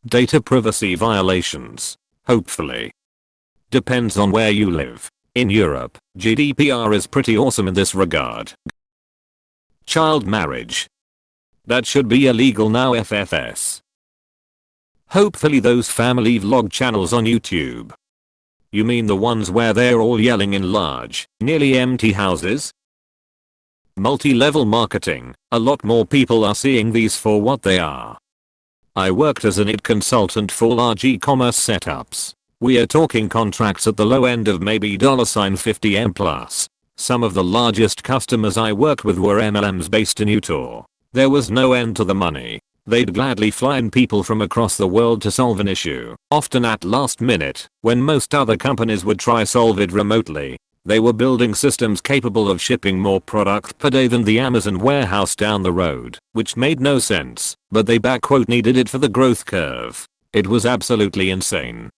Data privacy violations. Hopefully. Depends on where you live. In Europe, GDPR is pretty awesome in this regard. Child marriage. That should be illegal now FFS. Hopefully those family vlog channels on YouTube. You mean the ones where they're all yelling in large, nearly empty houses? Multi-level marketing. A lot more people are seeing these for what they are. I worked as an IT consultant for large e-commerce setups. We are talking contracts at the low end of maybe $50M plus. Some of the largest customers I worked with were MLMs based in Utah. There was no end to the money. They'd gladly fly in people from across the world to solve an issue, often at last minute, when most other companies would try solve it remotely. They were building systems capable of shipping more product per day than the Amazon warehouse down the road, which made no sense, but they needed it for the growth curve. It was absolutely insane.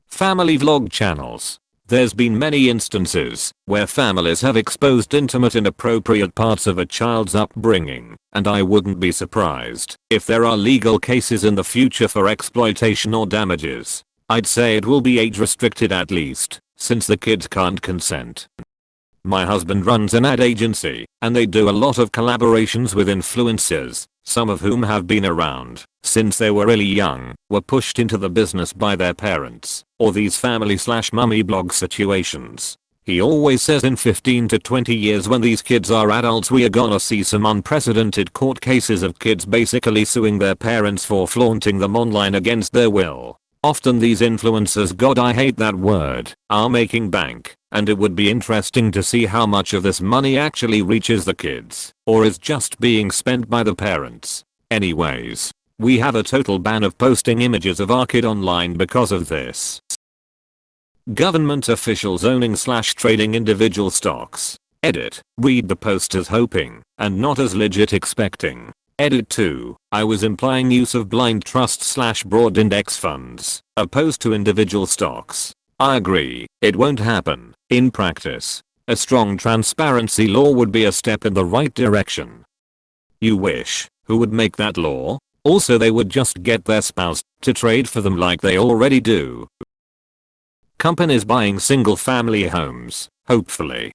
Family vlog channels. There's been many instances where families have exposed intimate inappropriate parts of a child's upbringing, and I wouldn't be surprised if there are legal cases in the future for exploitation or damages. I'd say it will be age restricted at least, since the kids can't consent. My husband runs an ad agency, and they do a lot of collaborations with influencers, some of whom have been around since they were really young, were pushed into the business by their parents, or these family/mummy blog situations. He always says in 15 to 20 years when these kids are adults we are gonna see some unprecedented court cases of kids basically suing their parents for flaunting them online against their will. Often these influencers, God I hate that word, are making bank, and it would be interesting to see how much of this money actually reaches the kids, or is just being spent by the parents. Anyways, we have a total ban of posting images of our kid online because of this. Government officials owning/trading individual stocks. Edit. Read the post as hoping, and not as legit expecting. Edit 2. I was implying use of blind trust/broad index funds, opposed to individual stocks. I agree, it won't happen. In practice, a strong transparency law would be a step in the right direction. You wish. Who would make that law? Also they would just get their spouse to trade for them like they already do. Companies buying single-family homes, hopefully.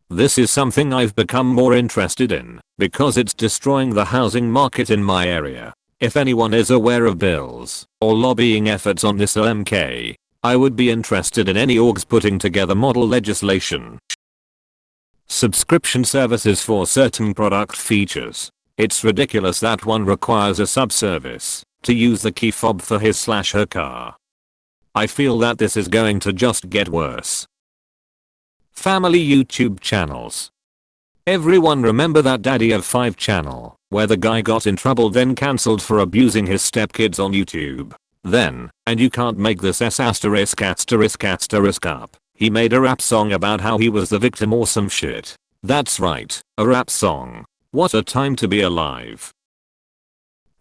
This is something I've become more interested in, because it's destroying the housing market in my area. If anyone is aware of bills or lobbying efforts on this LMK, I would be interested in any orgs putting together model legislation. Subscription services for certain product features. It's ridiculous that one requires a subservice to use the key fob for his/her car. I feel that this is going to just get worse. Family YouTube channels. Everyone remember that Daddy of 5 channel, where the guy got in trouble then cancelled for abusing his stepkids on YouTube. Then, and you can't make this up, he made a rap song about how he was the victim or some shit. That's right, a rap song. What a time to be alive.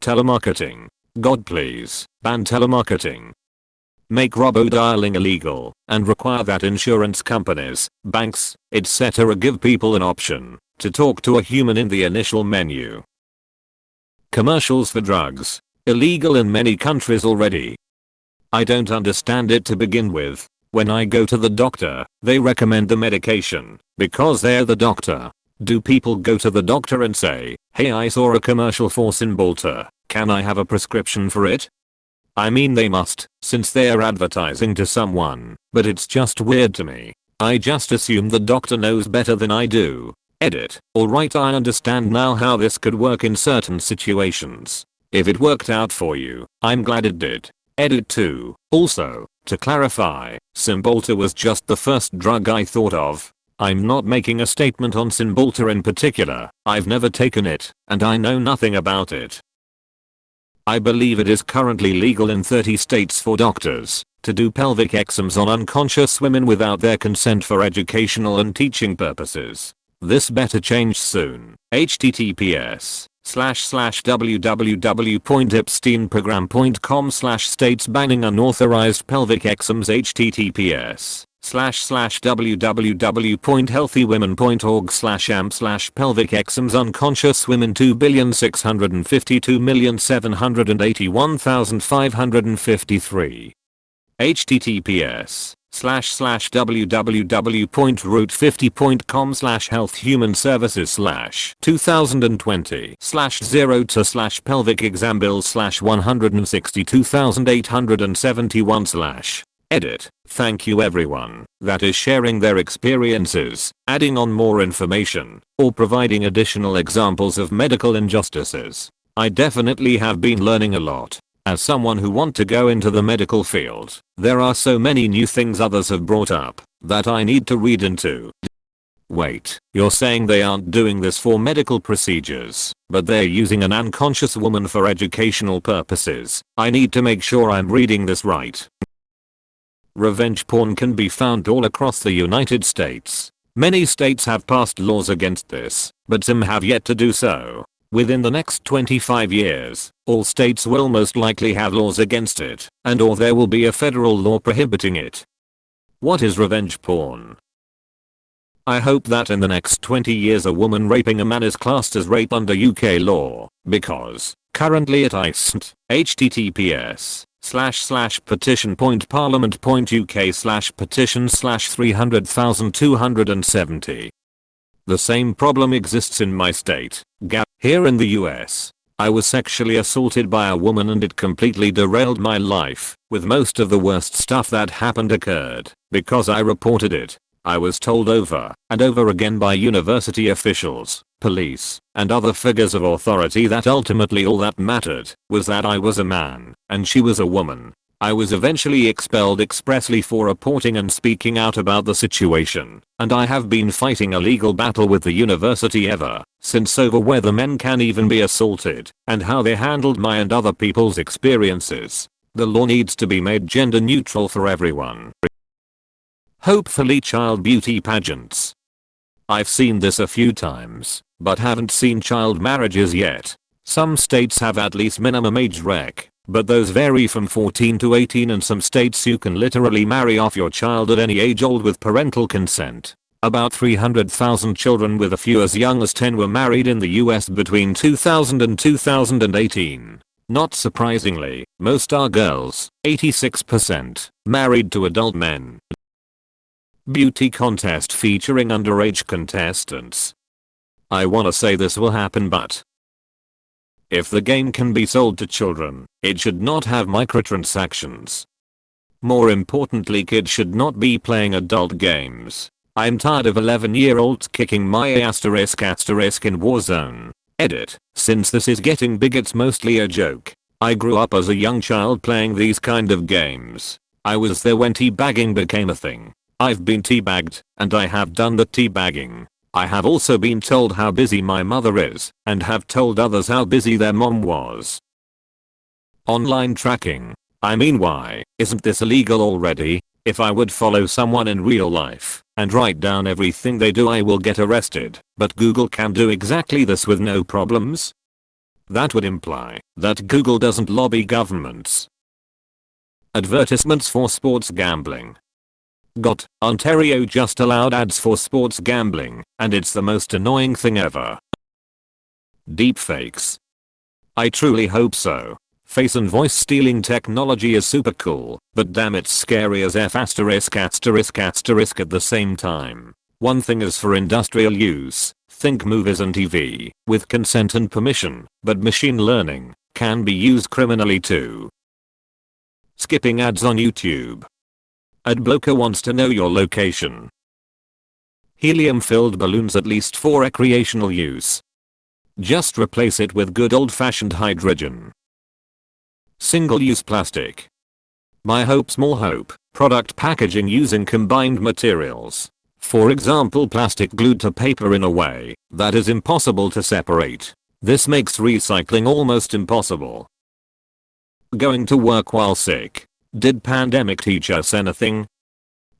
Telemarketing. God please, ban telemarketing. Make robo-dialing illegal, and require that insurance companies, banks, etc. give people an option to talk to a human in the initial menu. Commercials for drugs. Illegal in many countries already. I don't understand it to begin with. When I go to the doctor, they recommend the medication, because they're the doctor. Do people go to the doctor and say, hey I saw a commercial for Cymbalta, can I have a prescription for it? I mean they must, since they're advertising to someone, but it's just weird to me. I just assume the doctor knows better than I do. Edit. Alright, I understand now how this could work in certain situations. If it worked out for you, I'm glad it did. Edit 2. Also, to clarify, Cymbalta was just the first drug I thought of. I'm not making a statement on Cymbalta in particular, I've never taken it, and I know nothing about it. I believe it is currently legal in 30 states for doctors to do pelvic exams on unconscious women without their consent for educational and teaching purposes. This better change soon. https://www.epsteinprogram.com/states banning unauthorized pelvic exams https www.healthywomen.org/amp/pelvic exams unconscious women 2,652,781,553 https://www.root50.com/health-human-services/2020/0 to pelvic-exam-162,871/edit. Thank you everyone that is sharing their experiences, adding on more information, or providing additional examples of medical injustices. I definitely have been learning a lot. As someone who want to go into the medical field, there are so many new things others have brought up that I need to read into. Wait, you're saying they aren't doing this for medical procedures, but they're using an unconscious woman for educational purposes. I need to make sure I'm reading this right. Revenge porn can be found all across the United States. Many states have passed laws against this, but some have yet to do so. Within the next 25 years, all states will most likely have laws against it, and/or there will be a federal law prohibiting it. What is revenge porn? I hope that in the next 20 years a woman raping a man is classed as rape under UK law, because currently it isn't. https://petition.parliament.uk/petition/300,270. The same problem exists in my state, Here in the US, I was sexually assaulted by a woman and it completely derailed my life, with most of the worst stuff that happened occurred because I reported it. I was told over and over again by university officials, police, and other figures of authority that ultimately all that mattered was that I was a man and she was a woman. I was eventually expelled expressly for reporting and speaking out about the situation, and I have been fighting a legal battle with the university ever since over whether men can even be assaulted and how they handled my and other people's experiences. The law needs to be made gender neutral for everyone. Hopefully child beauty pageants. I've seen this a few times, but haven't seen child marriages yet. Some states have at least minimum age rec, but those vary from 14 to 18 and some states you can literally marry off your child at any age old with parental consent. About 300,000 children with a few as young as 10 were married in the US between 2000 and 2018. Not surprisingly, most are girls, 86%, married to adult men. Beauty contest featuring underage contestants. I wanna say this will happen, but if the game can be sold to children, it should not have microtransactions. More importantly, kids should not be playing adult games. I'm tired of 11-year-olds kicking my *** in Warzone. Edit. Since this is getting big, it's mostly a joke. I grew up as a young child playing these kind of games. I was there when teabagging became a thing. I've been teabagged, and I have done the teabagging. I have also been told how busy my mother is, and have told others how busy their mom was. Online tracking. I mean, why isn't this illegal already? If I would follow someone in real life and write down everything they do, I will get arrested, but Google can do exactly this with no problems? That would imply that Google doesn't lobby governments. Advertisements for sports gambling. Ontario just allowed ads for sports gambling, and it's the most annoying thing ever. Deepfakes. I truly hope so. Face and voice stealing technology is super cool, but damn, it's scary as F*** at the same time. One thing is for industrial use, think movies and TV, with consent and permission, but machine learning can be used criminally too. Skipping ads on YouTube. Adblocker wants to know your location. Helium-filled balloons, at least for recreational use. Just replace it with good old-fashioned hydrogen. Single-use plastic. My hope, small hope, product packaging using combined materials. For example, plastic glued to paper in a way that is impossible to separate. This makes recycling almost impossible. Going to work while sick. Did pandemic teach us anything?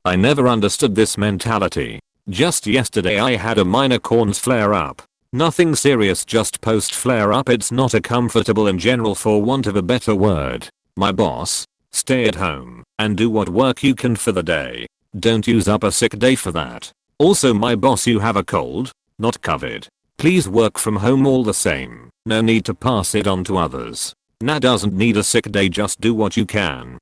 I never understood this mentality. Just yesterday I had a minor corns flare up. Nothing serious, just post flare up. It's not a comfortable in general, for want of a better word. My boss, stay at home and do what work you can for the day. Don't use up a sick day for that. Also my boss, you have a cold? Not COVID. Please work from home all the same. No need to pass it on to others. Nah, doesn't need a sick day, just do what you can.